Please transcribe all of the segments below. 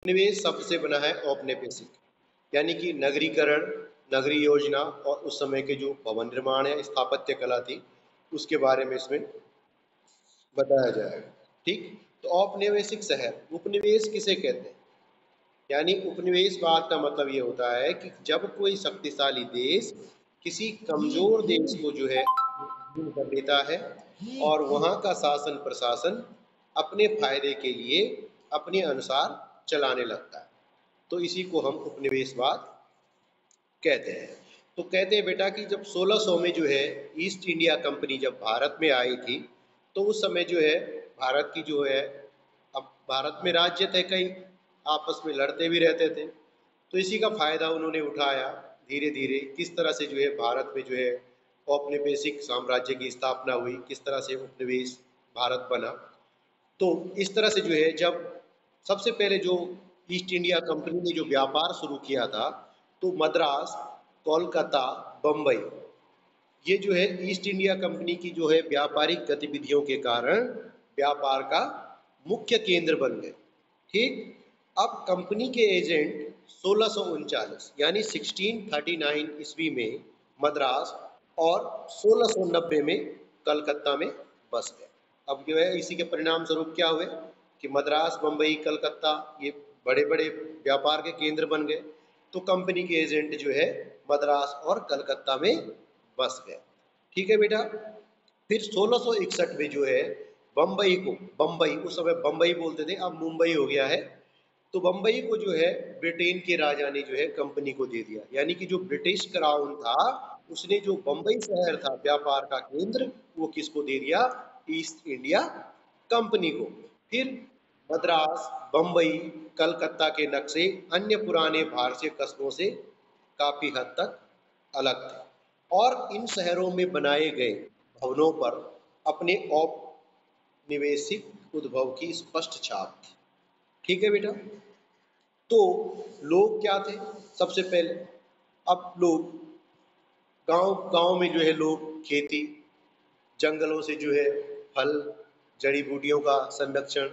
उपनिवेश शब्द से बना है औपनिवेशिक, यानी कि नगरीकरण, नगरीय योजना और उस समय के जो भवन निर्माण या स्थापत्य कला थी उसके बारे में इसमें बताया जाएगा। ठीक, तो औपनिवेशिक शहर, उपनिवेश किसे कहते हैं? यानी उपनिवेशवाद का मतलब ये होता है कि जब कोई शक्तिशाली देश किसी कमजोर देश को जो है अधीन कर लेता है और वहां का शासन प्रशासन अपने फायदे के लिए अपने अनुसार चलाने लगता है, तो इसी को हम उपनिवेशवाद कहते हैं। तो कहते हैं बेटा कि जब 1600 में जो है ईस्ट इंडिया कंपनी जब भारत में आई थी, तो उस समय जो है भारत की जो है, अब भारत में राज्य थे कई, आपस में लड़ते भी रहते थे, तो इसी का फायदा उन्होंने उठाया। धीरे धीरे किस तरह से जो है भारत में जो है औपनिवेशिक साम्राज्य की स्थापना हुई, किस तरह से उपनिवेश भारत बना। तो इस तरह से जो है जब सबसे पहले जो ईस्ट इंडिया कंपनी ने जो व्यापार शुरू किया था, तो मद्रास, कोलकाता, बम्बई, ये जो है ईस्ट इंडिया कंपनी की जो है व्यापारिक गतिविधियों के कारण व्यापार का मुख्य केंद्र बन गए। ठीक, अब कंपनी के एजेंट 1639 यानी 1639 ईस्वी में मद्रास और 1690 में कलकत्ता में बस गए। अब जो है इसी के परिणाम स्वरूप क्या हुए कि मद्रास, बम्बई, कलकत्ता ये बड़े बड़े व्यापार के केंद्र बन गए, तो कंपनी के एजेंट जो है मद्रास और कलकत्ता में बस गए। ठीक है बेटा, फिर 1661 में जो है बम्बई को, बम्बई उस समय बम्बई बोलते थे, अब मुंबई हो गया है, तो बम्बई को जो है ब्रिटेन के राजा ने जो है कंपनी को दे दिया। यानी कि जो ब्रिटिश क्राउन था उसने जो बम्बई शहर था व्यापार का केंद्र, वो किसको दे दिया? ईस्ट इंडिया कंपनी को। फिर मद्रास, बम्बई, कलकत्ता के नक्शे अन्य पुराने भारतीय कस्बों से काफी हद तक अलग थे और इन शहरों में बनाए गए भवनों पर अपने औपनिवेशिक उद्भव की स्पष्ट छाप थी। ठीक है बेटा, तो लोग क्या थे सबसे पहले? अब लोग गांव गांव में जो है लोग खेती, जंगलों से जो है फल, जड़ी बूटियों का संरक्षण,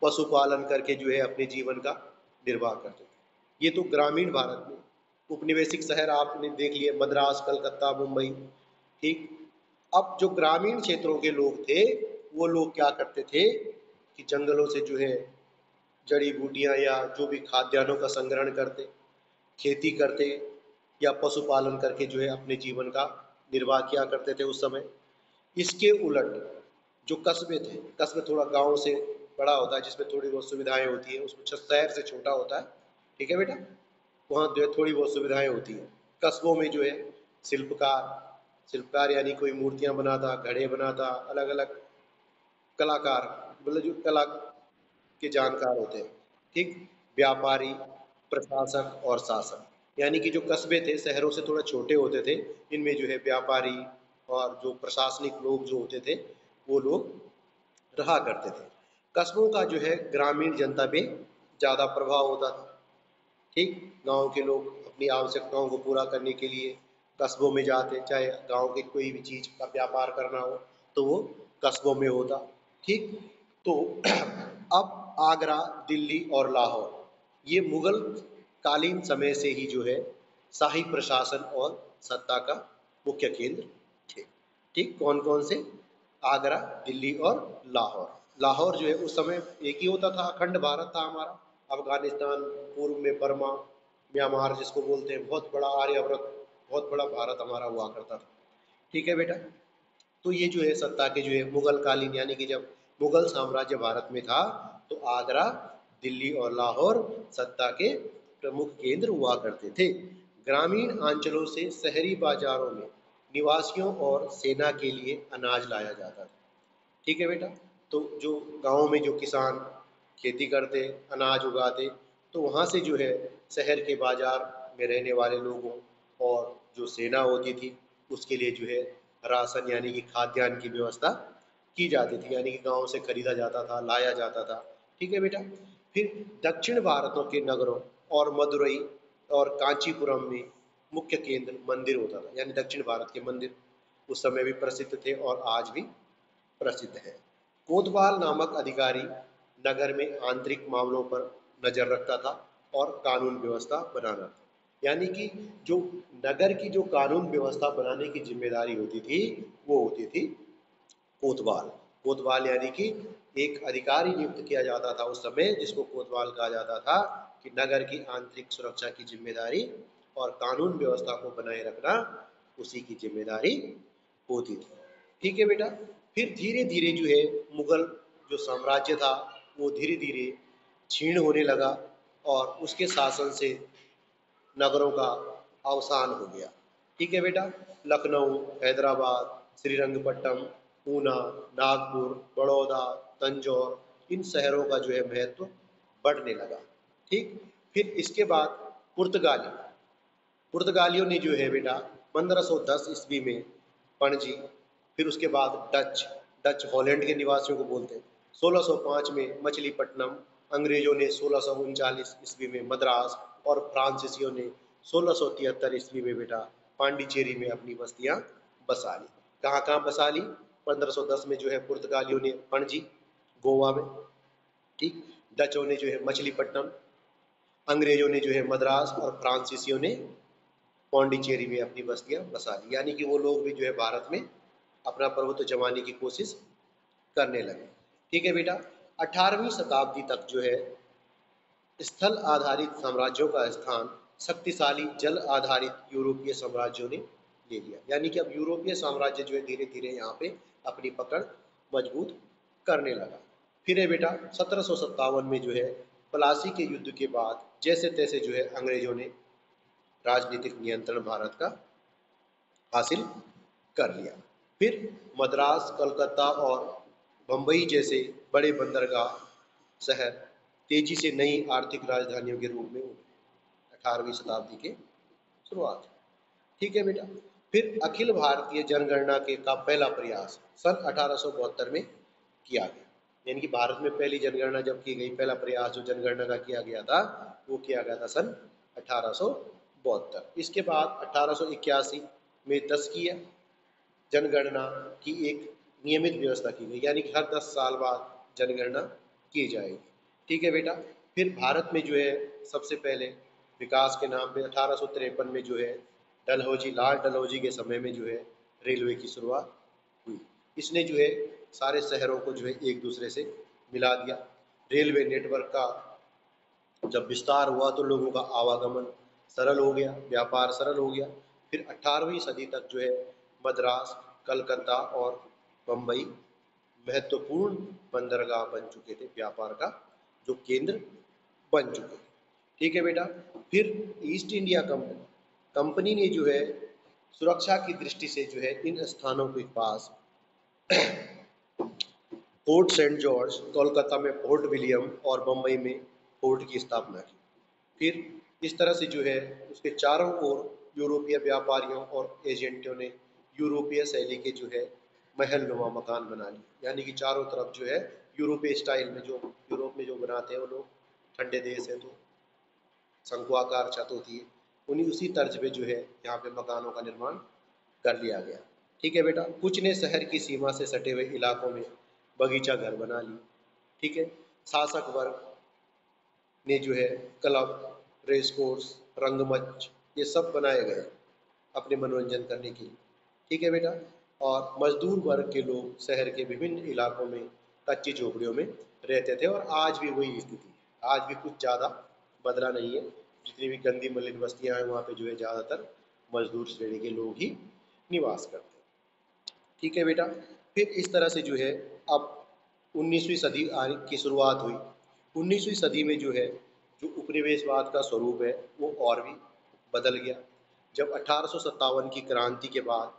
पशुपालन करके जो है अपने जीवन का निर्वाह करते थे। ये तो ग्रामीण भारत में। उपनिवेशिक शहर आपने देख लिए मद्रास, कलकत्ता, मुंबई। ठीक, अब जो ग्रामीण क्षेत्रों के लोग थे वो लोग क्या करते थे कि जंगलों से जो है जड़ी बूटियां या जो भी खाद्यान्नों का संग्रहण करते, खेती करते या पशुपालन करके जो है अपने जीवन का निर्वाह किया करते थे उस समय। इसके उलट जो कस्बे थे, कस्बे थोड़ा गांव से बड़ा होता है जिसमें थोड़ी बहुत सुविधाएं होती है, उसमें शहर से छोटा होता है। ठीक है बेटा, वहाँ जो है थोड़ी बहुत सुविधाएं होती हैं। कस्बों में जो है शिल्पकार, शिल्पकार यानी कोई मूर्तियां बनाता, घड़े बनाता, अलग अलग कलाकार, मतलब जो कला के जानकार होते हैं। ठीक, व्यापारी, प्रशासक और शासक, यानी कि जो कस्बे थे शहरों से थोड़ा छोटे होते थे, इनमें जो है व्यापारी और जो प्रशासनिक लोग जो होते थे वो लोग रहा करते थे। कस्बों का जो है ग्रामीण जनता पे ज़्यादा प्रभाव होता था। ठीक, गांव के लोग अपनी आवश्यकताओं को पूरा करने के लिए कस्बों में जाते, चाहे गांव के कोई भी चीज़ का व्यापार करना हो तो वो कस्बों में होता। ठीक, तो अब आगरा, दिल्ली और लाहौर ये मुगल कालीन समय से ही जो है शाही प्रशासन और सत्ता का मुख्य केंद्र थे। ठीक, कौन कौन से? आगरा, दिल्ली और लाहौर। लाहौर जो है उस समय एक ही होता था, अखंड भारत था हमारा। अफगानिस्तान, पूर्व में बर्मा, म्यांमार जिसको बोलते हैं, बहुत बड़ा आर्यव्रत, बहुत बड़ा भारत हमारा हुआ करता था। ठीक है बेटा, तो ये जो है सत्ता के जो है मुगल कालीन, यानी कि जब मुगल साम्राज्य भारत में था तो आगरा, दिल्ली और लाहौर सत्ता के प्रमुख केंद्र हुआ करते थे। ग्रामीण अंचलों से शहरी बाजारों में निवासियों और सेना के लिए अनाज लाया जाता था। ठीक है बेटा, तो जो गाँव में जो किसान खेती करते, अनाज उगाते, तो वहाँ से जो है शहर के बाजार में रहने वाले लोगों और जो सेना होती थी उसके लिए जो है राशन यानी कि खाद्यान्न की व्यवस्था की जाती थी, यानी कि गाँव से खरीदा जाता था, लाया जाता था। ठीक है बेटा, फिर दक्षिण भारत के नगरों और मदुरई और कांचीपुरम में मुख्य केंद्र मंदिर होता था, यानी दक्षिण भारत के मंदिर उस समय भी प्रसिद्ध थे और आज भी प्रसिद्ध है। कोतवाल नामक अधिकारी नगर में आंतरिक मामलों पर नज़र रखता था और कानून व्यवस्था बनाना था। यानी कि जो नगर की जो कानून व्यवस्था बनाने की जिम्मेदारी होती थी, वो होती थी कोतवाल। कोतवाल यानी कि एक अधिकारी नियुक्त किया जाता था उस समय, जिसको कोतवाल कहा जाता था, कि नगर की आंतरिक सुरक्षा की जिम्मेदारी और कानून व्यवस्था को बनाए रखना उसी की जिम्मेदारी होती थी। ठीक है बेटा। फिर धीरे धीरे जो है मुगल जो साम्राज्य था वो धीरे धीरे क्षीण होने लगा और उसके शासन से नगरों का अवसान हो गया। ठीक है बेटा। लखनऊ, हैदराबाद, श्रीरंगपट्टनम, ऊना, नागपुर, बड़ौदा, तंजौर, इन शहरों का जो है महत्व बढ़ने लगा। ठीक। फिर इसके बाद पुर्तगाली पुर्तगालियों ने जो है बेटा 1510 ईस्वी में पणजी, फिर उसके बाद डच डच हॉलैंड के निवासियों को बोलते हैं, 1605 में मछलीपट्टनम, अंग्रेजों ने 1639 ईस्वी में मद्रास और फ्रांसीसियों ने 1673 ईस्वी में बेटा पांडिचेरी में अपनी बस्तियां बसा ली। कहाँ कहाँ बसा ली? 1510 में जो है पुर्तगालियों ने पणजी, गोवा में, ठीक, डचों ने जो है मछलीपट्टनम, अंग्रेजों ने जो है मद्रास और फ्रांसीसियों ने पौंडीचेरी में अपनी बस्तियां बसा ली। यानी कि वो लोग भी जो है भारत में अपना प्रभुत्व जमाने की कोशिश करने लगे। ठीक है बेटा। 18वीं शताब्दी तक जो है स्थल आधारित साम्राज्यों का स्थान शक्तिशाली जल आधारित यूरोपीय साम्राज्यों ने ले लिया। यानी कि अब यूरोपीय साम्राज्य जो है धीरे धीरे यहाँ पे अपनी पकड़ मजबूत करने लगा। फिर है बेटा 1757 में जो है प्लासी के युद्ध के बाद जैसे तैसे जो है अंग्रेजों ने राजनीतिक नियंत्रण भारत का हासिल कर लिया। फिर मद्रास, कलकत्ता और बम्बई जैसे बड़े बंदरगाह शहर तेजी से नई आर्थिक राजधानियों के रूप में उभरे 18वीं शताब्दी के शुरुआत। ठीक है बेटा। फिर अखिल भारतीय जनगणना के का पहला प्रयास सन 1872 में किया गया। यानी कि भारत में पहली जनगणना जब की गई, पहला प्रयास जो जनगणना का किया गया था वो किया गया था सन 1872। इसके बाद 1881 में 10वीं जनगणना की एक नियमित व्यवस्था की गई, यानी कि हर 10 साल बाद जनगणना की जाएगी। ठीक है बेटा। फिर भारत में जो है सबसे पहले विकास के नाम पे 1853 में जो है डलहौजी, लाल डलहौजी के समय में जो है रेलवे की शुरुआत हुई। इसने जो है सारे शहरों को जो है एक दूसरे से मिला दिया। रेलवे नेटवर्क का जब विस्तार हुआ तो लोगों का आवागमन सरल हो गया, व्यापार सरल हो गया। फिर 18वीं सदी तक जो है मद्रास, कलकत्ता और बम्बई महत्वपूर्ण बंदरगाह बन चुके थे, व्यापार का जो केंद्र बन चुके थे। ठीक है बेटा। फिर ईस्ट इंडिया कंपनी कंपनी ने जो है सुरक्षा की दृष्टि से जो है इन स्थानों के पास फोर्ट सेंट जॉर्ज, कोलकाता में फोर्ट विलियम और बम्बई में फोर्ट की स्थापना की। फिर इस तरह से जो है उसके चारों ओर यूरोपीय व्यापारियों और एजेंटों ने यूरोपीय शैली के जो है महल नुमा मकान बना लिए। यानी कि चारों तरफ जो है यूरोपीय स्टाइल में, जो यूरोप में जो बनाते हैं वो लोग, ठंडे देश है तो शंकुआकार छत होती है, उन्हीं उसी तर्ज पे जो है यहाँ पे मकानों का निर्माण कर लिया गया। ठीक है बेटा। कुछ ने शहर की सीमा से सटे हुए इलाकों में बगीचा घर बना ली। ठीक है। शासक वर्ग ने जो है क्लब, रेस कोर्स, रंगमंच, ये सब बनाए गए अपने मनोरंजन करने के लिए। ठीक है बेटा। और मजदूर वर्ग के लोग शहर के विभिन्न इलाकों में कच्ची झोपड़ियों में रहते थे और आज भी वही स्थिति है। आज भी कुछ ज़्यादा बदला नहीं है। जितनी भी गंदी मलिन बस्तियां हैं वहाँ पे जो है ज़्यादातर मजदूर श्रेणी के लोग ही निवास करते हैं। ठीक है बेटा। फिर इस तरह से जो है अब 19वीं सदी की शुरुआत हुई। 19वीं सदी में जो है जो उपनिवेशवाद का स्वरूप है वो और भी बदल गया। जब 1857 की क्रांति के बाद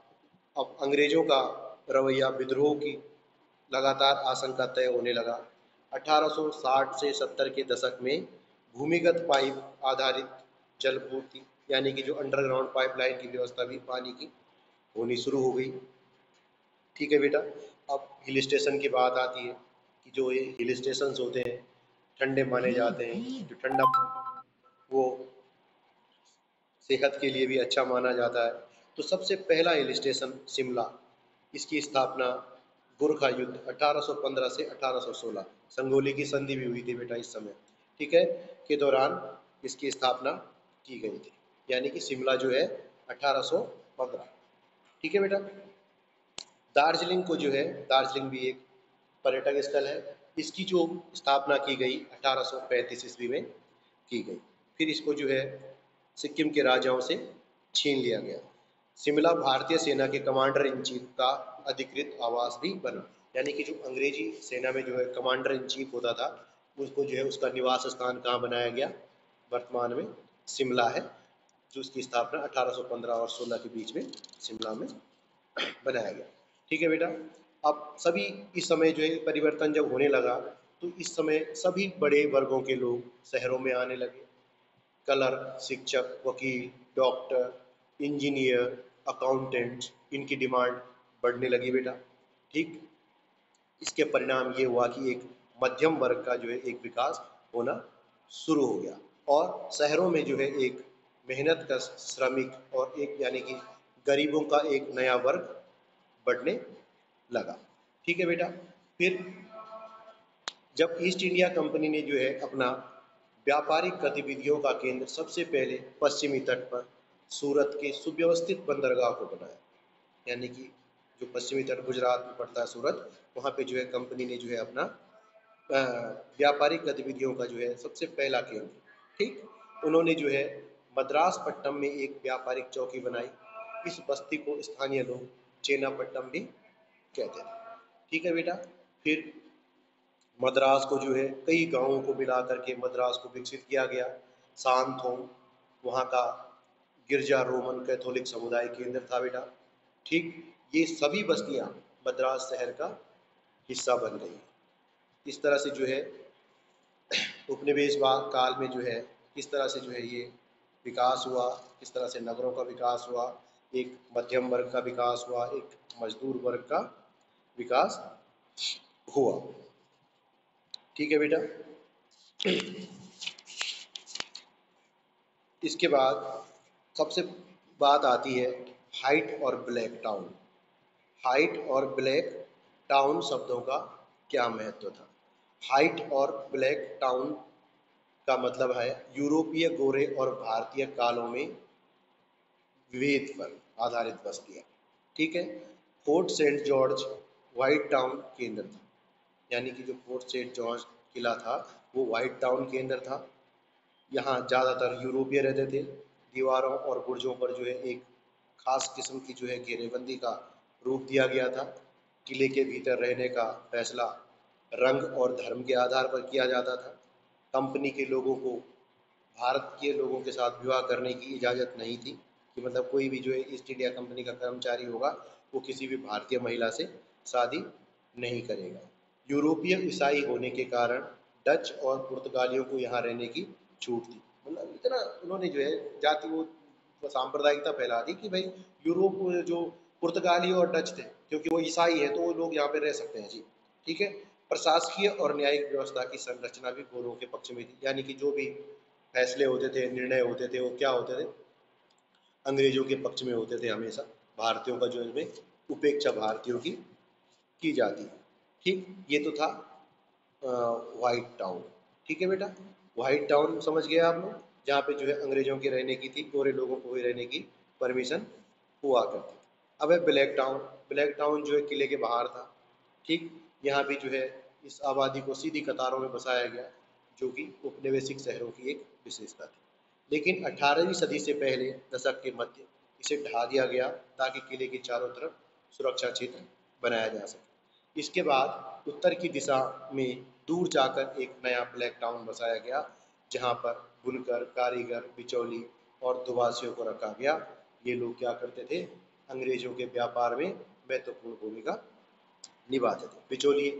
अब अंग्रेजों का रवैया विद्रोह की लगातार आशंका तय होने लगा। 1860 से 70 के दशक में भूमिगत पाइप आधारित जलपूर्ति, यानी कि जो अंडरग्राउंड पाइपलाइन की व्यवस्था भी पानी की होनी शुरू हो गई। ठीक है बेटा। अब हिल स्टेशन की बात आती है कि जो ये हिल स्टेशन होते हैं ठंडे माने जाते हैं, जो ठंडा वो सेहत के लिए भी अच्छा माना जाता है। तो सबसे पहला हिल स्टेशन शिमला, इसकी स्थापना गोरखा युद्ध 1815 से 1816, संगोली की संधि भी हुई थी बेटा इस समय, ठीक है, के दौरान इसकी स्थापना की गई थी, यानी कि शिमला जो है 1815। ठीक है बेटा। दार्जिलिंग को जो है, दार्जिलिंग भी एक पर्यटक स्थल है, इसकी जो स्थापना की गई 1835 ईस्वी में की गई। फिर इसको जो है सिक्किम के राजाओं से छीन लिया गया। शिमला भारतीय सेना के कमांडर इन चीफ का अधिकृत आवास भी बना, यानी कि जो अंग्रेजी सेना में जो है कमांडर इन चीफ होता था, उसको जो है उसका निवास स्थान कहाँ बनाया गया, वर्तमान में शिमला है, जो उसकी स्थापना 1815 और 16 के बीच में शिमला में बनाया गया। ठीक है बेटा। अब सभी इस समय जो है परिवर्तन जब होने लगा, तो इस समय सभी बड़े वर्गों के लोग शहरों में आने लगे। क्लर्क, शिक्षक, वकील, डॉक्टर, इंजीनियर, अकाउंटेंट, इनकी डिमांड बढ़ने लगी बेटा। ठीक। इसके परिणाम ये हुआ कि एक मध्यम वर्ग का जो है एक विकास होना शुरू हो गया, और शहरों में जो है एक मेहनत का श्रमिक और एक यानी कि गरीबों का एक नया वर्ग बढ़ने लगा। ठीक है बेटा। फिर जब ईस्ट इंडिया कंपनी ने जो है अपना व्यापारिक गतिविधियों का केंद्र सबसे पहले पश्चिमी तट पर सूरत के सुव्यवस्थित बंदरगाह को बनाया, यानी कि जो पश्चिमी तट गुजरात में पड़ता है सूरत, वहाँ पे जो है कंपनी ने जो है अपना व्यापारिक गतिविधियों का जो है सबसे पहला केंद्र, ठीक, उन्होंने जो है मद्रासपट्टनम में एक व्यापारिक चौकी बनाई। इस बस्ती को स्थानीय लोग चेनापट्टनम भी कहते हैं। ठीक है बेटा। फिर मद्रास को जो है कई गांवों को मिला करके मद्रास को विकसित किया गया। सांथोम वहाँ का गिरजा रोमन कैथोलिक समुदाय केंद्र था बेटा। ठीक। ये सभी बस्तियाँ मद्रास शहर का हिस्सा बन गई। इस तरह से जो है उपनिवेश काल में जो है किस तरह से जो है ये विकास हुआ, किस तरह से नगरों का विकास हुआ, एक मध्यम वर्ग का विकास हुआ, एक मजदूर वर्ग का विकास हुआ। ठीक है बेटा। इसके बाद सबसे बात आती है हाइट और ब्लैक टाउन। हाइट और ब्लैक टाउन शब्दों का क्या महत्व था। हाइट और ब्लैक टाउन का मतलब है यूरोपीय गोरे और भारतीय कालों में विभेद पर आधारित बस्तियाँ। ठीक है। Fort Saint George White Town केंद्र था, यानी कि जो फोर्ट सेंट जॉर्ज किला था वो व्हाइट टाउन केंद्र था। यहाँ ज़्यादातर यूरोपीय रहते थे। दीवारों और बुर्जों पर जो है एक खास किस्म की जो है घेरेबंदी का रूप दिया गया था। किले के भीतर रहने का फैसला रंग और धर्म के आधार पर किया जाता था। कंपनी के लोगों को भारत के लोगों के साथ विवाह करने की इजाज़त नहीं थी, कि मतलब कोई भी जो है ईस्ट इंडिया कंपनी का कर्मचारी होगा वो किसी भी भारतीय महिला से शादी नहीं करेगा। यूरोपीय ईसाई होने के कारण डच और पुर्तगालियों को यहाँ रहने की छूट थी। मतलब इतना उन्होंने जो है जाति वो सांप्रदायिकता फैला दी कि भाई यूरोप जो पुर्तगाली और डच थे, क्योंकि वो ईसाई है तो वो लोग यहाँ पे रह सकते हैं जी। ठीक है। प्रशासकीय और न्यायिक व्यवस्था की संरचना भी गोरों के पक्ष में थी, यानी कि जो भी फैसले होते थे, निर्णय होते थे, वो क्या होते थे, अंग्रेजों के पक्ष में होते थे हमेशा। भारतीयों का जो इसमें उपेक्षा भारतीयों की जाती है। ठीक। ये तो था व्हाइट टाउन। ठीक है बेटा। व्हाइट टाउन समझ गए आप लोग, जहाँ पे जो है अंग्रेजों के रहने की थी, गोरे लोगों को भी रहने की परमिशन हुआ करती थी। अब है ब्लैक टाउन। ब्लैक टाउन जो है किले के बाहर था। ठीक। यहाँ भी जो है इस आबादी को सीधी कतारों में बसाया गया, जो कि उपनिवेशिक शहरों की एक विशेषता थी। लेकिन 18वीं सदी से पहले दशक के मध्य इसे ढा दिया गया, ताकि किले के चारों तरफ सुरक्षा क्षेत्र बनाया जा सके। इसके बाद उत्तर की दिशा में दूर जाकर एक नया ब्लैक टाउन बसाया गया, जहाँ पर बुनकर, कारीगर, बिचौली और दुभाषियों को रखा गया। ये लोग क्या करते थे, अंग्रेजों के व्यापार में महत्वपूर्ण भूमिका निभाते थे। बिचौली,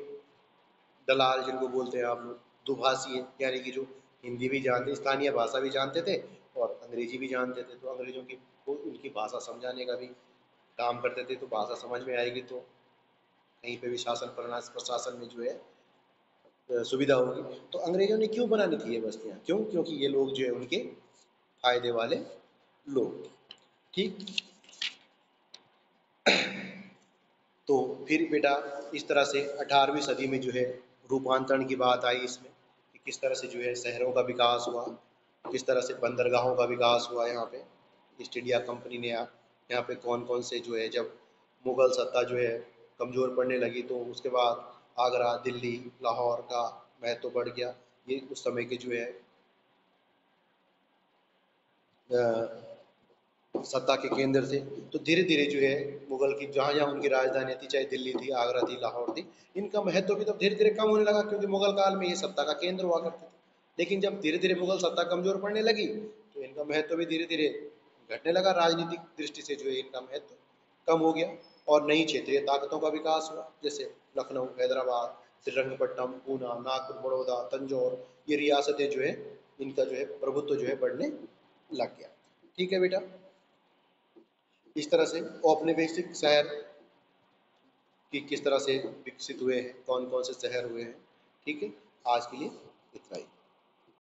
दलाल जिनको बोलते हैं आप लोग, दुभाषी यानी कि जो हिंदी भी जानते, स्थानीय भाषा भी जानते थे और अंग्रेजी भी जानते थे, तो अंग्रेजों की को उनकी भाषा समझाने का भी काम करते थे। तो भाषा समझ में आएगी तो कहीं पे भी शासन प्रशासन में जो है सुविधा होगी। तो अंग्रेजों ने क्यों बनानी थी ये बस्तियाँ, क्यों, क्योंकि ये लोग जो है उनके फायदे वाले लोग थे। ठीक। तो फिर बेटा इस तरह से 18वीं सदी में जो है रूपांतरण की बात आई इसमें, कि किस तरह से जो है शहरों का विकास हुआ, किस तरह से बंदरगाहों का विकास हुआ यहाँ पे ईस्ट इंडिया कंपनी ने यहाँ पे कौन कौन से जो है, जब मुगल सत्ता जो है कमज़ोर पड़ने लगी तो उसके बाद आगरा, दिल्ली, लाहौर का महत्व बढ़ गया। ये उस समय के जो है सत्ता के केंद्र थे। तो धीरे धीरे जो है मुगल की जहाँ जहाँ उनकी राजधानी थी, चाहे दिल्ली थी, आगरा थी, लाहौर थी, इनका महत्व भी तब धीरे धीरे कम होने लगा, क्योंकि मुगल काल में ये सत्ता का केंद्र हुआ करते थे। लेकिन जब धीरे धीरे मुगल सत्ता कमजोर पड़ने लगी तो इनका महत्व भी धीरे धीरे घटने लगा। राजनीतिक दृष्टि से जो है इनका महत्व कम हो गया और नई क्षेत्रीय ताकतों का विकास हुआ, जैसे लखनऊ, हैदराबाद, श्रीरंगपट्टनम, पूना, नागपुर, बड़ौदा, तंजौर, ये रियासतें जो है इनका जो है प्रभुत्व जो है बढ़ने लग गया। ठीक है बेटा, इस तरह से औपनिवेशिक शहर कि किस तरह से विकसित हुए हैं, कौन कौन से शहर हुए हैं। ठीक है, आज के लिए इतना ही।